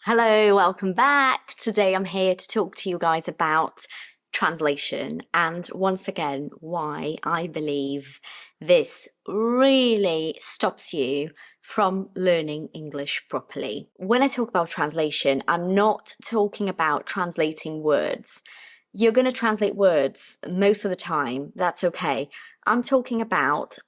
Hello, welcome back. Today I'm here to talk to you guys about translation and once again why I believe this really stops you from learning English properly. When I talk about translation, I'm not talking about translating words. You're going to translate words most of the time, that's okay. I'm talking about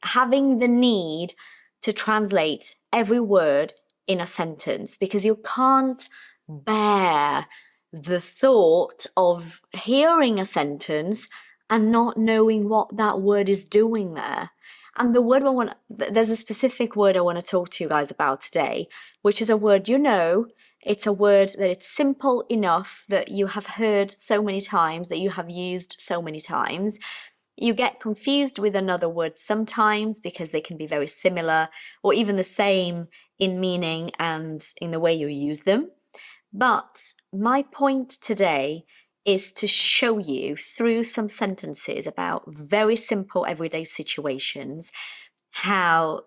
having the need to translate every word in a sentence because you can't bear the thought of hearing a sentence and not knowing what that word is doing there. And there's a specific word I want to talk to you guys about today, which is a word it's a word that it's simple enough that you have heard so many times, that you have used so many times. You get confused with another word sometimes because they can be very similar or even the same in meaning and in the way you use them. But my point today is to show you through some sentences about very simple everyday situations how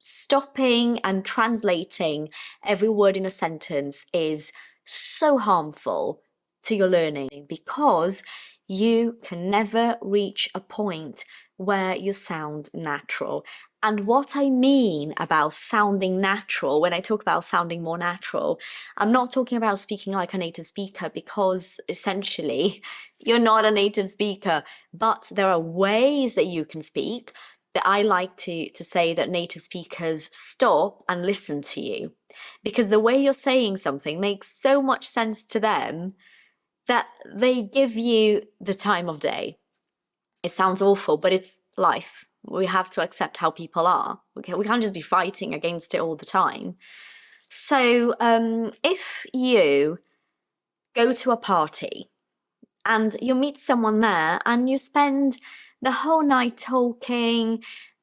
stopping and translating every word in a sentence is so harmful to your learning because you can never reach a point where you sound natural. And what I mean about sounding natural, when I talk about sounding more natural, I'm not talking about speaking like a native speaker because essentially you're not a native speaker, but there are ways that you can speak that I like to say that native speakers stop and listen to you. Because the way you're saying something makes so much sense to them that they give you the time of day. It sounds awful, but it's life. We have to accept how people are. Okay, we can't just be fighting against it all the time. So if you go to a party and you meet someone there and you spend the whole night talking,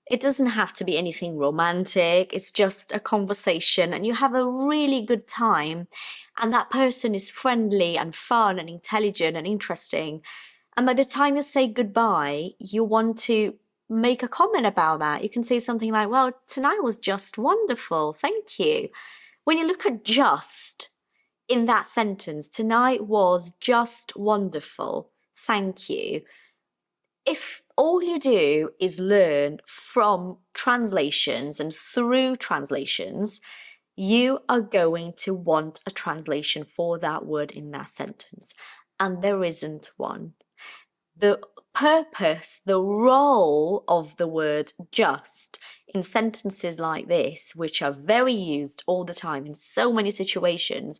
it doesn't have to be anything romantic, it's just a conversation and you have a really good time and that person is friendly and fun and intelligent and interesting, and by the time you say goodbye, you want to make a comment about that. You can say something like, well, tonight was just wonderful, thank you. When you look at just in that sentence, tonight was just wonderful, thank you. If all you do is learn from translations and through translations, you are going to want a translation for that word in that sentence. And there isn't one. The purpose, the role of the word just in sentences like this, which are very used all the time in so many situations,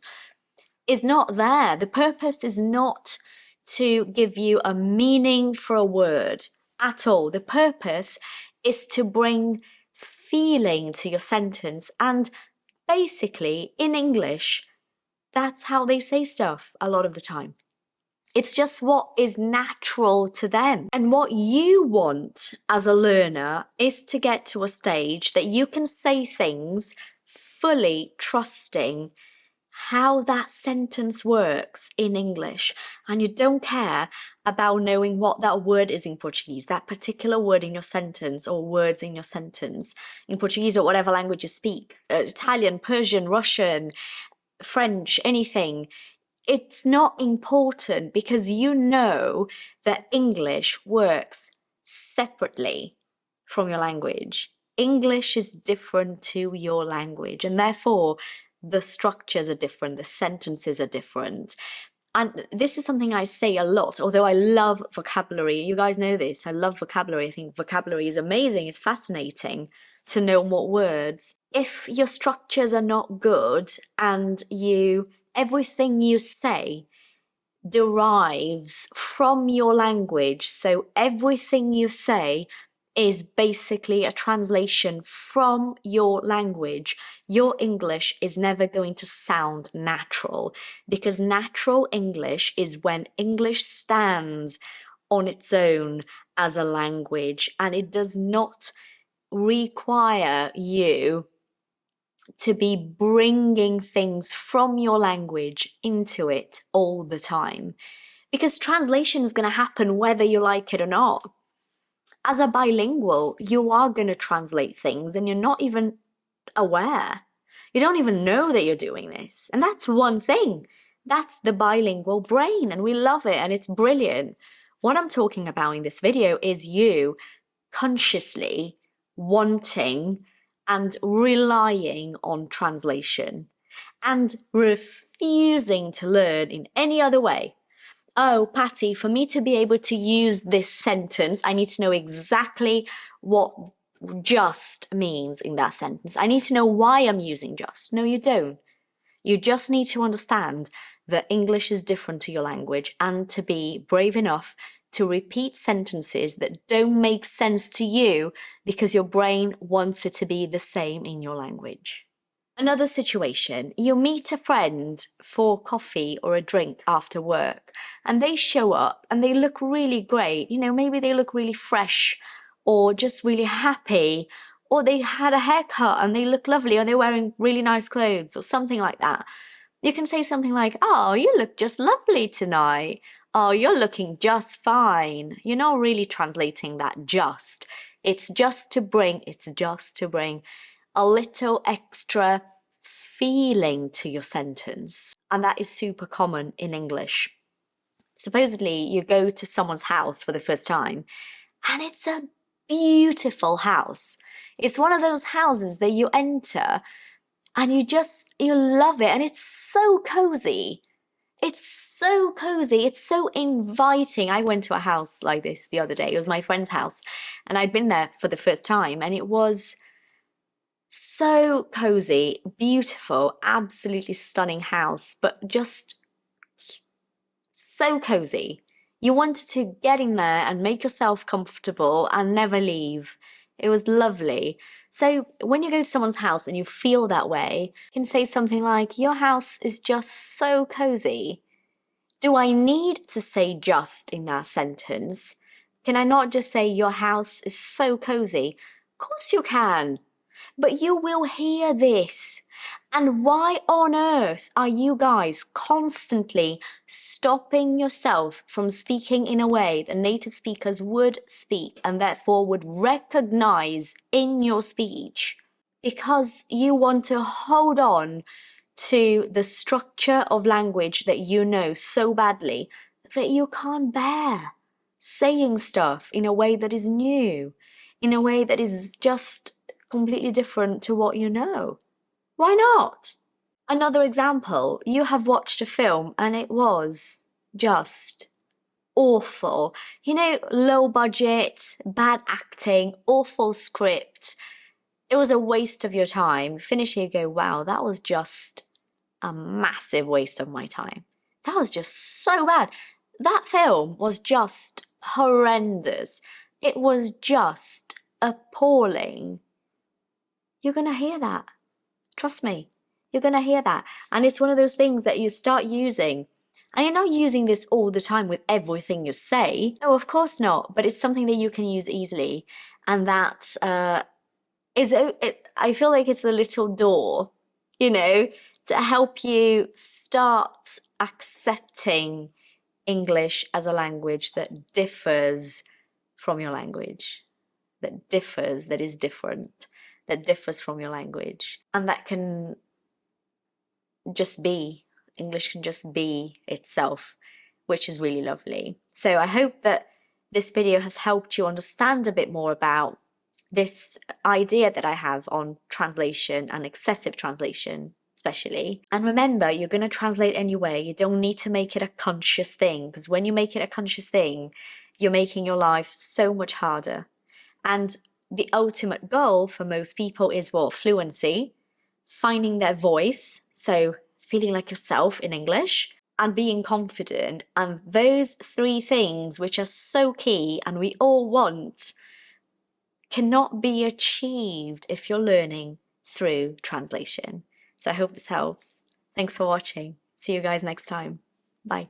is not there. The purpose is not to give you a meaning for a word at all. The purpose is to bring feeling to your sentence. And basically, in English, that's how they say stuff a lot of the time. It's just what is natural to them. And what you want as a learner is to get to a stage that you can say things fully trusting how that sentence works in English, and you don't care about knowing what that word is in Portuguese, that particular word in your sentence or words in your sentence in Portuguese or whatever language you speak, Italian, Persian, Russian, French, anything. It's not important because you know that English works separately from your language. English is different to your language, and therefore the structures are different, the sentences are different. And this is something I say a lot, although I love vocabulary. You guys know this, I love vocabulary. I think vocabulary is amazing, it's fascinating to know more words. If your structures are not good and everything you say derives from your language, so everything you say is basically a translation from your language, your English is never going to sound natural, because natural English is when English stands on its own as a language and it does not require you to be bringing things from your language into it all the time. Because translation is going to happen whether you like it or not. As a bilingual, you are going to translate things and you're not even aware. You don't even know that you're doing this. And that's one thing. That's the bilingual brain, and we love it, and it's brilliant. What I'm talking about in this video is you consciously wanting and relying on translation and refusing to learn in any other way. Oh, Patty, for me to be able to use this sentence, I need to know exactly what just means in that sentence. I need to know why I'm using just. No, you don't. You just need to understand that English is different to your language and to be brave enough to repeat sentences that don't make sense to you because your brain wants it to be the same in your language. Another situation, you meet a friend for coffee or a drink after work and they show up and they look really great. You know, maybe they look really fresh or just really happy, or they had a haircut and they look lovely, or they're wearing really nice clothes or something like that. You can say something like, oh, you look just lovely tonight. Oh, you're looking just fine. You're not really translating that just. It's just to bring a little extra feeling to your sentence. And that is super common in English. Supposedly, you go to someone's house for the first time, and it's a beautiful house. It's one of those houses that you enter and you love it, and it's so cozy. It's so cozy. It's so inviting. I went to a house like this the other day. It was my friend's house, and I'd been there for the first time, and it was so cozy, beautiful, absolutely stunning house, but just so cozy. You wanted to get in there and make yourself comfortable and never leave. It was lovely. So when you go to someone's house and you feel that way, you can say something like, your house is just so cozy. Do I need to say just in that sentence? Can I not just say your house is so cozy? Of course you can. But you will hear this. And why on earth are you guys constantly stopping yourself from speaking in a way that native speakers would speak and therefore would recognize in your speech? Because you want to hold on to the structure of language that you know so badly that you can't bear saying stuff in a way that is new, in a way that is just completely different to what you know. Why not? Another example, you have watched a film and it was just awful. You know, low budget, bad acting, awful script. It was a waste of your time. Finish, you go, wow, that was just a massive waste of my time. That was just so bad. That film was just horrendous. It was just appalling. You're going to hear that. Trust me, you're going to hear that. And it's one of those things that you start using. And you're not using this all the time with everything you say. No, of course not. But it's something that you can use easily. And that I feel like it's a little door, you know, to help you start accepting English as a language that differs from your language, that is different, that differs from your language. And that can just be, English can just be itself, which is really lovely. So I hope that this video has helped you understand a bit more about this idea that I have on translation and excessive translation, especially. And remember, you're going to translate anyway. You don't need to make it a conscious thing, because when you make it a conscious thing, you're making your life so much harder. And the ultimate goal for most people is what? Fluency, finding their voice, so feeling like yourself in English, and being confident. And those three things, which are so key and we all want, cannot be achieved if you're learning through translation. So I hope this helps. Thanks for watching. See you guys next time. Bye.